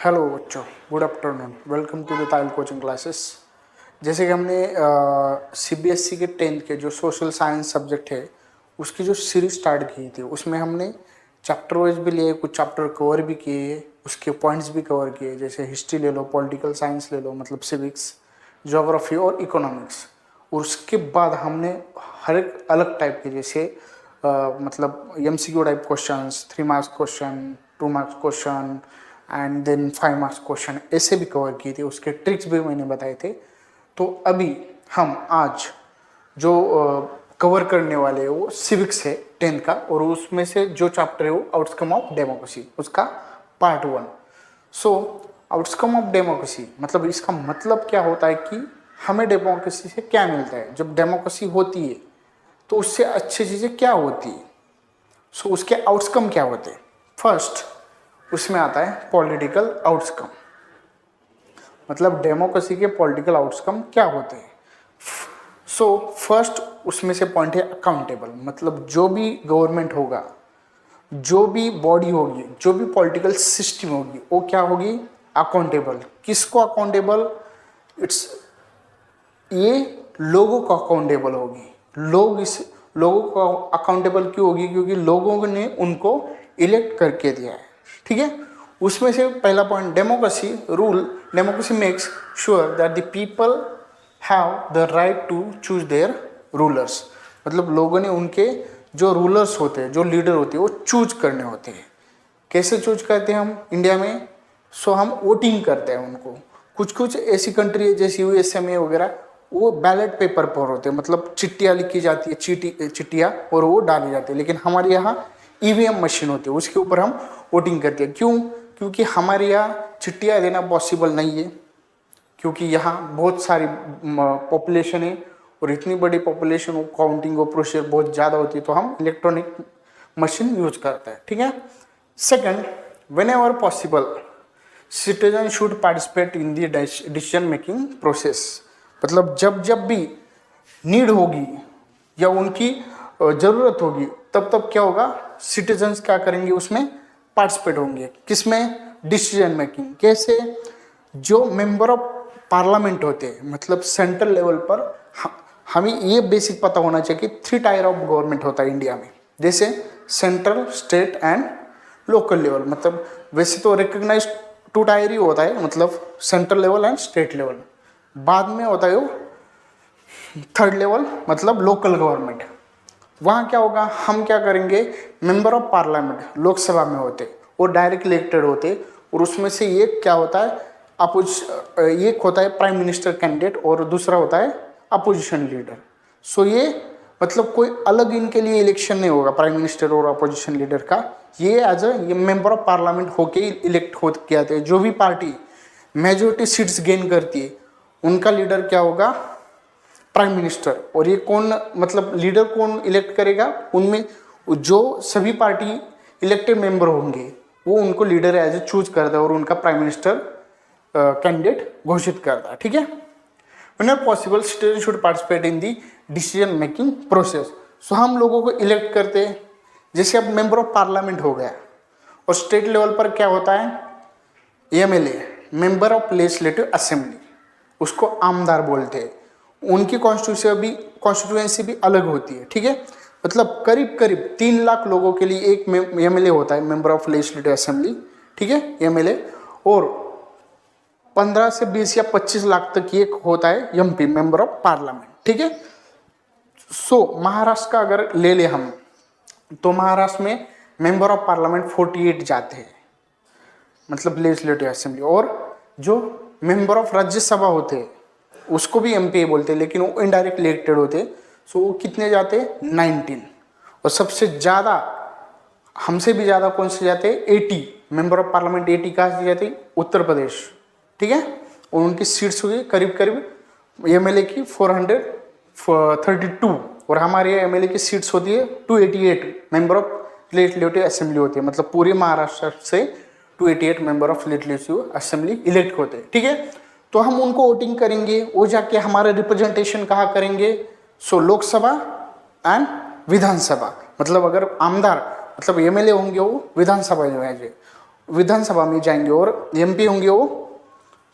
Hello बच्चों, good afternoon. Welcome to the Tile coaching classes. जैसे कि हमने सीबीएसई के 10th के जो सोशल साइंस सब्जेक्ट है उसकी जो सीरीज स्टार्ट की थी, उसमें हमने चैप्टर वाइज भी लिए, कुछ चैप्टर कवर भी किए, उसके पॉइंट्स भी कवर किए। जैसे हिस्ट्री ले लो, पॉलिटिकल साइंस ले लो, मतलब सिविक्स, ज्योग्राफी और इकोनॉमिक्स। और उसके बाद हमने हर एक अलग टाइप के, जैसे मतलब MCQ type questions, 3 marks question, 2 marks question and then 5 marks question, ऐसे भी कवर किए थे। उसके ट्रिक्स भी मैंने बताए थे। तो अभी हम आज जो कवर करने वाले हैं वो सिविक्स है 10th का, और उसमें से जो चैप्टर है वो आउटकम ऑफ डेमोक्रेसी, उसका part 1। So outcome of democracy मतलब इसका मतलब क्या होता है कि हमें डेमोक्रेसी से क्या मिलता है। जब डेमोक्रेसी होती है तो उससे अच्छी चीज़ें क्या होती है, सो उसके आउटकम क्या होते हैं। फर्स्ट उसमें आता है पॉलिटिकल आउटकम, मतलब डेमोक्रेसी के पॉलिटिकल आउटकम क्या होते हैं। सो फर्स्ट उसमें से पॉइंट है अकाउंटेबल, मतलब जो भी गवर्नमेंट होगा, जो भी बॉडी होगी, जो भी पॉलिटिकल सिस्टम होगी, वो क्या होगी, अकाउंटेबल। किसको अकाउंटेबल? इट्स ये लोगों को अकाउंटेबल होगी। लोगों को अकाउंटेबल क्यों होगी? क्योंकि लोगों ने उनको इलेक्ट करके दिया है। ठीक है। उसमें से पहला point, democracy rule, democracy makes sure that the people have the right to choose their rulers. मतलब लोगों ने उनके जो रूलर्स होते हैं, जो लीडर होते हैं, वो चूज करने होते हैं। कैसे चूज करते हैं हम इंडिया में? सो हम वोटिंग करते हैं उनको। कुछ कुछ ऐसी कंट्री है जैसे यूएसए में वगैरह, वो बैलेट पेपर पर होते हैं, मतलब चिट्ठियाँ लिखी जाती है, चिट्ठियाँ, और वो डाली जाती है। लेकिन हमारे यहाँ ईवीएम मशीन होती है, उसके ऊपर हम वोटिंग करते हैं। क्यों? क्योंकि हमारे यहाँ चिट्ठियाँ देना पॉसिबल नहीं है, क्योंकि यहाँ बहुत सारी पॉपुलेशन है, और इतनी बड़ी पॉपुलेशन को काउंटिंग और प्रोसीजर बहुत ज़्यादा होती है, तो हम इलेक्ट्रॉनिक मशीन यूज करते हैं। ठीक है। Second, when ever possible citizen should participate in the decision making process. मतलब जब जब भी नीड होगी या उनकी ज़रूरत होगी, तब तब क्या होगा, सिटीजन्स क्या करेंगे, उसमें पार्टिसिपेट होंगे। किसमें? Decision making. कैसे? जो मेंबर ऑफ पार्लियामेंट होते हैं, मतलब सेंट्रल लेवल पर हमें ये बेसिक पता होना चाहिए कि 3 टायर ऑफ गवर्नमेंट होता है इंडिया में, जैसे central, state and local level. मतलब वैसे तो रिकग्नाइज 2 टायर ही होता है, मतलब central level and state level. बाद में होता है वो 3rd लेवल, मतलब लोकल गवर्नमेंट। वहाँ क्या होगा, हम क्या करेंगे, मेंबर ऑफ पार्लियामेंट लोकसभा में होते और डायरेक्ट इलेक्टेड होते, और उसमें से एक क्या होता है, एक होता है प्राइम मिनिस्टर कैंडिडेट और दूसरा होता है अपोजिशन लीडर। सो ये मतलब कोई अलग इनके लिए इलेक्शन नहीं होगा प्राइम मिनिस्टर और अपोजिशन लीडर का, ये एज ये मेंबर ऑफ पार्लियामेंट होके इलेक्ट हो के आते हैं। जो भी पार्टी मेजोरिटी सीट्स गेन करती है उनका लीडर क्या होगा, प्राइम मिनिस्टर। और ये कौन, मतलब लीडर कौन इलेक्ट करेगा, उनमें जो सभी पार्टी इलेक्टेड मेंबर होंगे वो उनको लीडर एज ए चूज करता है और उनका प्राइम मिनिस्टर कैंडिडेट घोषित करता है। ठीक है। Whenever possible citizen should participate in the decision making process. So हम लोगों को इलेक्ट करते हैं, जैसे अब मेंबर ऑफ पार्लियामेंट हो गया, और स्टेट लेवल पर क्या होता है, MLA, member of legislative assembly, उसको आमदार बोलते हैं। उनकी कॉन्स्टिट्यूएंसी भी अलग होती है। ठीक है। मतलब करीब करीब 3 लाख लोगों के लिए एक एमएलए होता है, मेंबर ऑफ लेजिस्लेटिव असेंबली। ठीक है, एमएलए। और 15 से 20 या 25 लाख तक ये होता है एमपी, मेंबर ऑफ पार्लियामेंट। ठीक है। सो महाराष्ट्र का अगर ले ले हम, तो महाराष्ट्र में मेंबर ऑफ पार्लियामेंट 48 जाते हैं, मतलब लेजिस्लेटिव असेंबली। और जो मेंबर ऑफ राज्यसभा होते हैं उसको भी एमपी बोलते हैं, लेकिन वो इनडायरेक्ट इलेक्टेड होते हैं। सो वो कितने जाते हैं, 19। और सबसे ज़्यादा, हमसे भी ज़्यादा कौन से जाते हैं, 80 मेंबर ऑफ पार्लियामेंट। 80 कहाँ से जाते हैं, उत्तर प्रदेश। ठीक है। और उनकी सीट्स हुई करीब करीब एमएलए की 432, और हमारे यहाँ एमएलए की सीट्स होती है 288 मेंबर ऑफ लेजिस्लेटिव असेंबली होती है। मतलब पूरे महाराष्ट्र से 288 member of legislative assembly elect होते हैं। ठीक है। तो हम उनको वोटिंग करेंगे, वो जाके हमारे रिप्रेजेंटेशन कहाँ करेंगे, सो लोकसभा एंड विधानसभा। मतलब अगर आमदार, मतलब एमएलए होंगे वो विधानसभा में जाएंगे, विधानसभा में जाएंगे और एमपी होंगे वो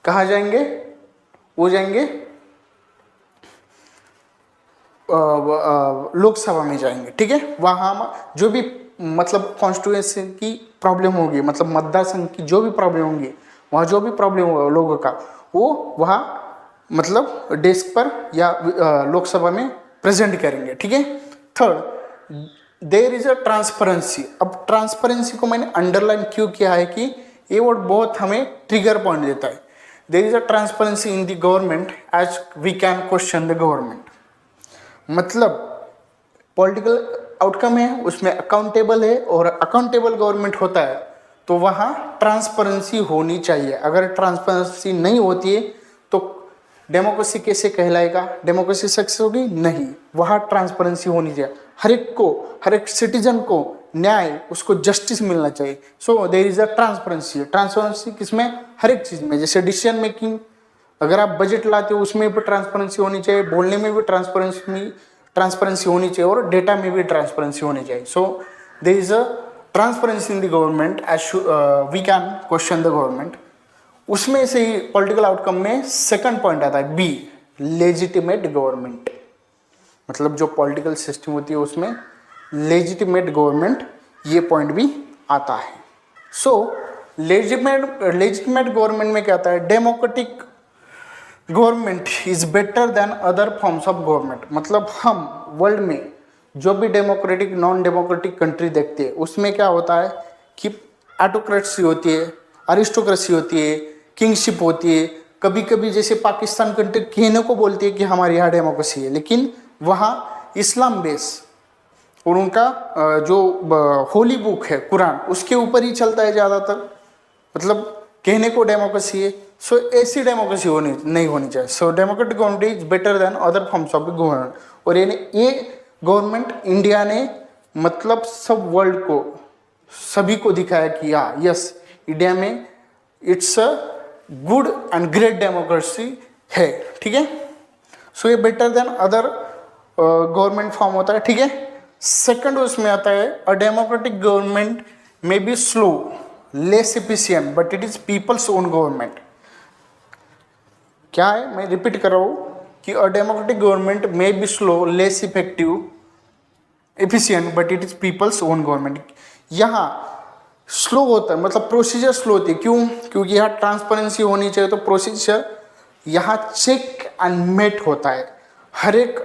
कहाँ जाएंगे, वो जाएंगे लोकसभा में जाएंगे। ठीक है, वहाँ जो भी मतलब कॉन्स्टिट्यूएंसी की प्रॉब्लम होगी, मतलब मतदार संघ की जो भी प्रॉब्लम होंगी, वहाँ जो भी प्रॉब्लम होगा लोगों का, वो वहाँ मतलब डेस्क पर या लोकसभा में प्रेजेंट करेंगे। ठीक है। Third, there is a transparency. अब ट्रांसपेरेंसी को मैंने अंडरलाइन क्यों किया है कि ये वर्ड बहुत हमें ट्रिगर पॉइंट देता है। There is a transparency in the government as we can question the government. मतलब पॉलिटिकल आउटकम है, उसमें अकाउंटेबल है, और अकाउंटेबल गवर्नमेंट होता है तो वहाँ ट्रांसपेरेंसी होनी चाहिए। अगर ट्रांसपेरेंसी नहीं होती है तो डेमोक्रेसी कैसे कहलाएगा, डेमोक्रेसी सक्सेस होगी नहीं। वहाँ ट्रांसपेरेंसी होनी चाहिए, हर एक को, हर एक सिटीजन को न्याय, उसको जस्टिस मिलना चाहिए। So there is a transparency. Transparency किसमें, हर एक चीज़ में। जैसे डिसीजन मेकिंग, अगर आप बजट लाते हो उसमें भी ट्रांसपेरेंसी होनी चाहिए, बोलने में भी ट्रांसपेरेंसी होनी चाहिए, और डेटा में भी ट्रांसपेरेंसी होनी चाहिए। So there is a transparency in the government as we can question the government. उसमें से ही पॉलिटिकल आउटकम में सेकंड पॉइंट आता है बी, लेजिटिमेट गवर्नमेंट। मतलब जो पॉलिटिकल सिस्टम होती है उसमें लेजिटिमेट गवर्नमेंट, ये पॉइंट भी आता है। सो लेजिटिमेट गवर्नमेंट में क्या आता है, democratic government is better than other forms of government. मतलब हम वर्ल्ड में जो भी डेमोक्रेटिक नॉन डेमोक्रेटिक कंट्री देखते हैं उसमें क्या होता है कि ऑटोक्रेसी होती है, अरिस्टोक्रेसी होती है, किंगशिप होती है। कभी कभी जैसे पाकिस्तान कंट्री कहने को बोलती है कि हमारे यहाँ डेमोक्रेसी है, लेकिन वहाँ इस्लाम बेस और उनका जो होली बुक है कुरान, उसके ऊपर ही चलता है ज़्यादातर। मतलब कहने को डेमोक्रेसी है, सो ऐसी डेमोक्रेसी नहीं होनी चाहिए। So democratic government is better than other forms of government. और ये गवर्नमेंट इंडिया ने मतलब सब वर्ल्ड को, सभी को दिखाया कि हाँ यस, इंडिया में it's a good and great democracy है। ठीक है। सो ये better than other government form होता है। ठीक है। सेकंड उसमें आता है a democratic government may be slow, less efficient, but it is people's own government. क्या है, मैं रिपीट कर रहा हूँ कि a democratic government may be slow, less effective, efficient, but it is people's own government. यहाँ स्लो होता है, मतलब प्रोसीजर स्लो होती है। क्यों? क्योंकि यहाँ ट्रांसपेरेंसी होनी चाहिए, तो प्रोसीजर यहाँ चेक एंड मेट होता है। हर एक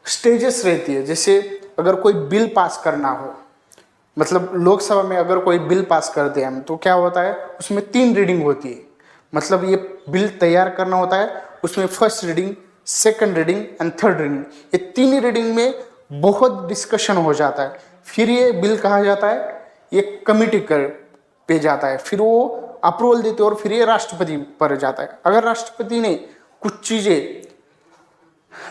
स्टेजेस रहती है। जैसे अगर कोई बिल पास करना हो, मतलब लोकसभा में अगर कोई बिल पास करते हैं हम, तो क्या होता है उसमें 3 रीडिंग होती है। मतलब ये बिल तैयार करना होता है, उसमें first reading, second reading and third reading. ये 3 ही रीडिंग में बहुत डिस्कशन हो जाता है। फिर ये बिल कहा जाता है, ये कमिटी पे जाता है, फिर वो अप्रूवल देते हैं, और फिर ये राष्ट्रपति पर जाता है। अगर राष्ट्रपति ने कुछ चीज़ें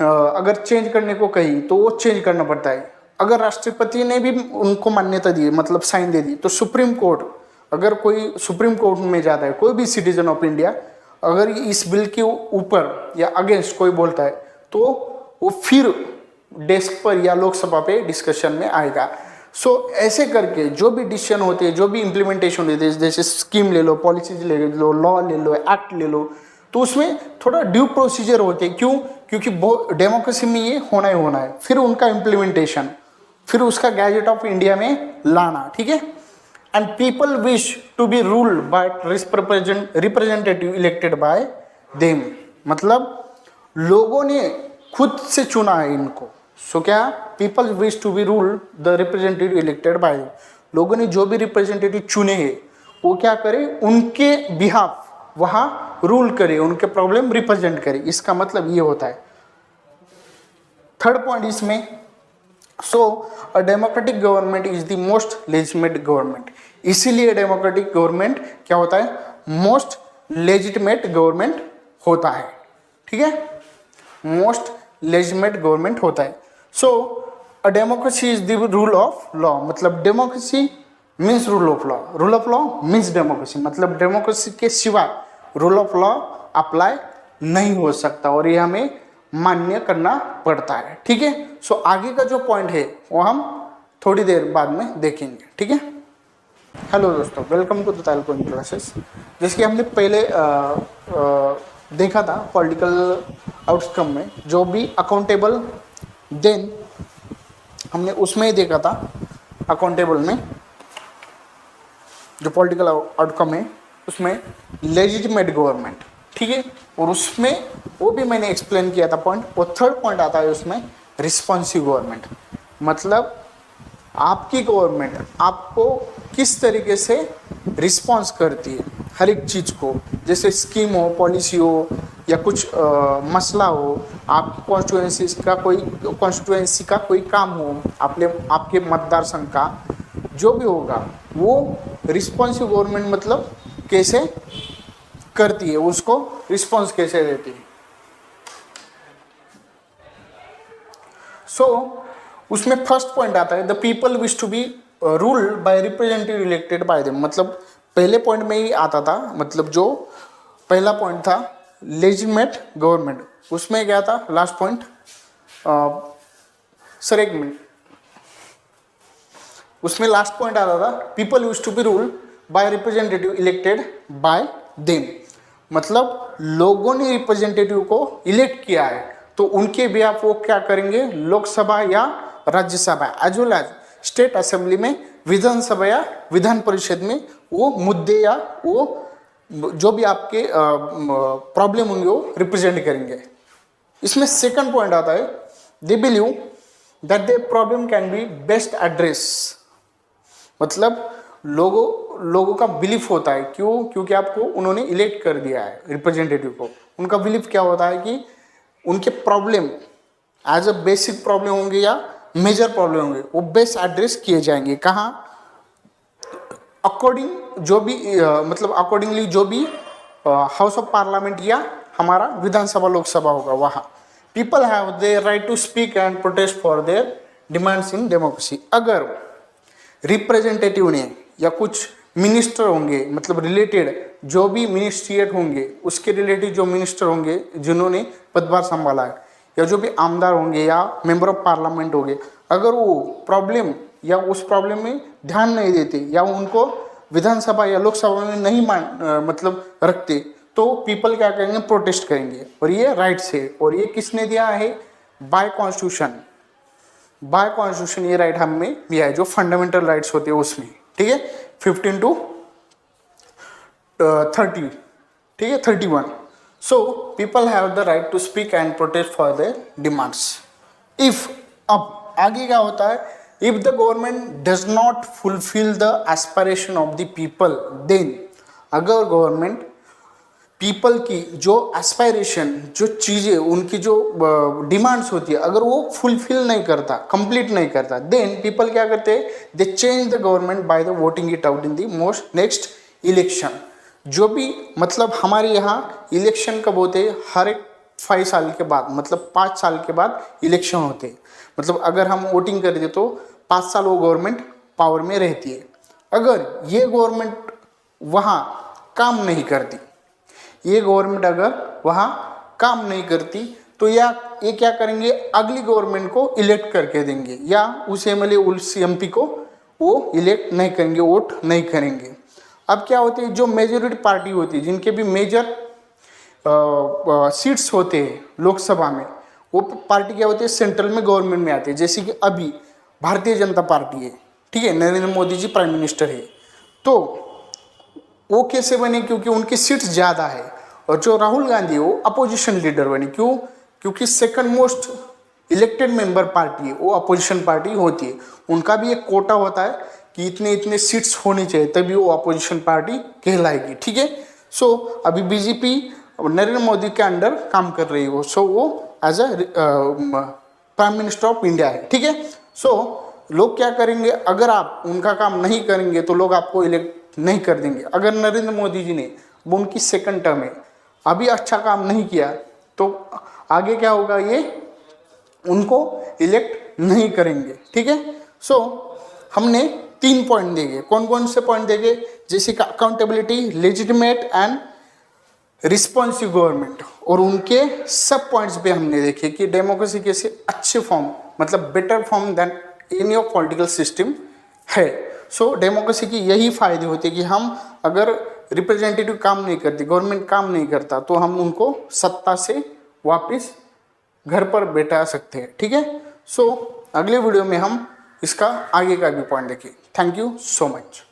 अगर चेंज करने को कही तो वो चेंज करना पड़ता है। अगर राष्ट्रपति ने भी उनको मान्यता दी, मतलब साइन दे दी, तो सुप्रीम कोर्ट, अगर कोई सुप्रीम कोर्ट में जाता है, कोई भी सिटीजन ऑफ इंडिया अगर इस बिल के ऊपर या अगेंस्ट कोई बोलता है, तो वो फिर डेस्क पर या लोकसभा पे डिस्कशन में आएगा। सो ऐसे करके जो भी डिसीजन होते हैं, जो भी इम्प्लीमेंटेशन होते हैं, जैसे स्कीम ले लो, पॉलिसीज ले लो, लॉ ले लो, एक्ट ले लो, तो उसमें थोड़ा ड्यू प्रोसीजर होते हैं। क्यों? क्योंकि डेमोक्रेसी में ये होना ही होना है। फिर उनका इम्प्लीमेंटेशन, फिर उसका गैजेट ऑफ इंडिया में लाना। ठीक है। And people wish to be ruled by representative elected by them. मतलब लोगों ने खुद से चुना है इनको। सो क्या, people wish to be ruled the representative elected by them. लोगों ने जो भी रिप्रेजेंटेटिव चुने हैं वो क्या करे, उनके बिहाफ वहाँ रूल करे, उनके प्रॉब्लम रिप्रेजेंट करे। इसका मतलब ये होता है। थर्ड पॉइंट इसमें, so a democratic government is the most legitimate government. इसीलिए डेमोक्रेटिक गवर्नमेंट क्या होता है, मोस्ट लेजिटिमेट गवर्नमेंट होता है। ठीक है, मोस्ट लेजिटिमेट गवर्नमेंट होता है। So a democracy is the rule of law. मतलब democracy means rule of law, rule of law means democracy. मतलब डेमोक्रेसी के सिवा रूल ऑफ लॉ अप्लाई नहीं हो सकता, और ये हमें मान्य करना पड़ता है। ठीक है। सो आगे का जो पॉइंट है वो हम थोड़ी देर बाद में देखेंगे। ठीक है। हेलो दोस्तों, welcome to the Tile coaching classes. जैसे कि हमने पहले देखा था पॉलिटिकल आउटकम में जो भी अकाउंटेबल, देन हमने उसमें ही देखा था अकाउंटेबल में जो पॉलिटिकल आउटकम है उसमें लेजिटिमेट गवर्नमेंट, ठीक है। और उसमें वो भी मैंने एक्सप्लेन किया था पॉइंट। और थर्ड पॉइंट आता है उसमें रिस्पॉन्सिव गवर्नमेंट, मतलब आपकी गवर्नमेंट आपको किस तरीके से रिस्पॉन्स करती है हर एक चीज़ को, जैसे स्कीम हो, पॉलिसी हो या कुछ मसला हो, आपकी कॉन्स्टिट्यूएंसी का कोई काम हो, आपके मतदार संघ का जो भी होगा, वो रिस्पॉन्सिव गवर्नमेंट मतलब कैसे करती है, उसको रिस्पॉन्स कैसे देती है। सो उसमें फर्स्ट पॉइंट आता है the people wish to be ruled by representative elected by them. मतलब पहले पॉइंट में ही आता था, मतलब जो पहला पॉइंट था लेजिटिमेट गवर्नमेंट, उसमें क्या था लास्ट पॉइंट, सर एक मिनट, उसमें लास्ट पॉइंट आता था people wish to be ruled by representative elected by them, मतलब लोगों ने रिप्रेजेंटेटिव को इलेक्ट किया है तो उनके भी आप वो क्या करेंगे, लोकसभा या Rajya Sabha as well as state assembly में, विधानसभा या विधान परिषद में वो मुद्दे या वो जो भी आपके प्रॉब्लम होंगे वो रिप्रेजेंट करेंगे। इसमें सेकंड पॉइंट आता है they believe that the problem can be best address, मतलब लोगों का बिलीफ होता है, क्यों, क्योंकि आपको उन्होंने इलेक्ट कर दिया है रिप्रेजेंटेटिव को। उनका बिलीफ क्या होता है कि उनके problem as a basic problem होंगे या मेजर प्रॉब्लम होंगे वो बेस्ट एड्रेस किए जाएंगे। कहाँ, अकॉर्डिंग जो भी मतलब अकॉर्डिंगली जो भी हाउस ऑफ पार्लियामेंट या हमारा विधानसभा लोकसभा होगा वहाँ। People have their right to speak and protest for their demands in democracy. अगर रिप्रेजेंटेटिव ने या कुछ मिनिस्टर होंगे, मतलब रिलेटेड जो भी मिनिस्ट्रिएट होंगे उसके रिलेटेड जो मिनिस्टर होंगे जिन्होंने पदभार संभाला है, या जो भी आमदार होंगे या मेंबर ऑफ पार्लियामेंट होंगे, अगर वो प्रॉब्लम या उस प्रॉब्लम में ध्यान नहीं देते या उनको विधानसभा या लोकसभा में नहीं मतलब रखते, तो पीपल क्या करेंगे, प्रोटेस्ट करेंगे। और ये राइट्स है, और ये किसने दिया है, बाय कॉन्स्टिट्यूशन। बाय कॉन्स्टिट्यूशन ये राइट हमें दिया है, जो फंडामेंटल राइट्स होते हैं उसमें, ठीक है, 15 to 30, ठीक है, 31। So people have the right to speak and protest for their demands if, अब आगे क्या होता है, if the government does not fulfil the aspiration of the people then, अगर गवर्नमेंट पीपल की जो एस्पायरेशन, जो चीज़ें उनकी जो डिमांड्स होती है, अगर वो फुलफिल नहीं करता, कंप्लीट नहीं करता, देन पीपल क्या करते हैं, दे change the government by the voting it out in the most next election. जो भी मतलब हमारे यहाँ इलेक्शन कब होते हैं, हर एक 5 साल के बाद, मतलब 5 साल के बाद इलेक्शन होते हैं। मतलब अगर हम वोटिंग करते तो 5 साल वो गवर्नमेंट पावर में रहती है। अगर ये गवर्नमेंट वहाँ काम नहीं करती, ये गवर्नमेंट अगर वहाँ काम नहीं करती, तो ये क्या करेंगे, अगली गवर्नमेंट को इलेक्ट करके देंगे, या उस एमएलए उस एमपी को वो इलेक्ट नहीं करेंगे, वोट नहीं करेंगे। अब क्या होती है, जो मेजोरिटी पार्टी होती है, जिनके भी मेजर सीट्स होते हैं लोकसभा में, वो पार्टी क्या होती है, सेंट्रल में गवर्नमेंट में आती है। जैसे कि अभी भारतीय जनता पार्टी है, ठीक है, नरेंद्र मोदी जी प्राइम मिनिस्टर है, तो वो कैसे बने, क्योंकि उनकी सीट्स ज़्यादा है। और जो राहुल गांधी वो अपोजिशन लीडर बने, क्यों, क्योंकि second most elected member party है, वो अपोजिशन पार्टी होती है। उनका भी एक कोटा होता है कि इतने इतने सीट्स होनी चाहिए, तभी वो अपोजिशन पार्टी कहलाएगी, ठीक है। सो अभी बीजेपी नरेंद्र मोदी के अंडर काम कर रही हो, सो वो as a prime minister of India है, ठीक है। सो लोग क्या करेंगे, अगर आप उनका काम नहीं करेंगे तो लोग आपको इलेक्ट नहीं कर देंगे। अगर नरेंद्र मोदी जी ने उनकी सेकंड टर्म है अभी अच्छा काम नहीं किया, तो आगे क्या होगा, ये उनको इलेक्ट नहीं करेंगे, ठीक है। सो हमने 3 पॉइंट देंगे, कौन कौन से पॉइंट देंगे, जैसे कि accountability, legitimate and responsive government, और उनके सब पॉइंट्स पे हमने देखे कि डेमोक्रेसी कैसे अच्छे फॉर्म, मतलब better form than any of political system है। सो डेमोक्रेसी की यही फायदे होते हैं कि हम अगर रिप्रेजेंटेटिव काम नहीं करती, गवर्नमेंट काम नहीं करता, तो हम उनको सत्ता से वापस घर पर बैठा सकते हैं। ठीक है, सो अगले वीडियो में हम इसका आगे का भी पॉइंट देखें। Thank you so much.